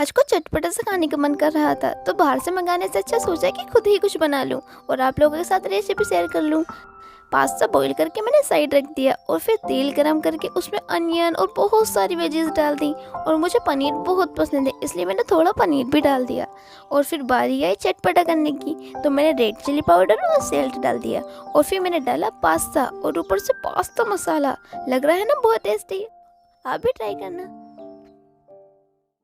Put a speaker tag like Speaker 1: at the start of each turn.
Speaker 1: आज को चटपटा सा खाने का मन कर रहा था, तो बाहर से मंगाने से अच्छा सोचा कि खुद ही कुछ बना लूं और आप लोगों के साथ रेसिपी शेयर कर लूं। पास्ता बॉईल करके मैंने साइड रख दिया और फिर तेल गरम करके उसमें अनियन और बहुत सारी वेजीज डाल दी। और मुझे पनीर बहुत पसंद है, इसलिए मैंने थोड़ा पनीर भी डाल दिया। और फिर बारी आई चटपटा करने की, तो मैंने रेड चिली पाउडर और सॉल्ट डाल दिया। और फिर मैंने डाला पास्ता और ऊपर से पास्ता मसाला। लग रहा है ना बहुत टेस्टी। आप भी ट्राई करना।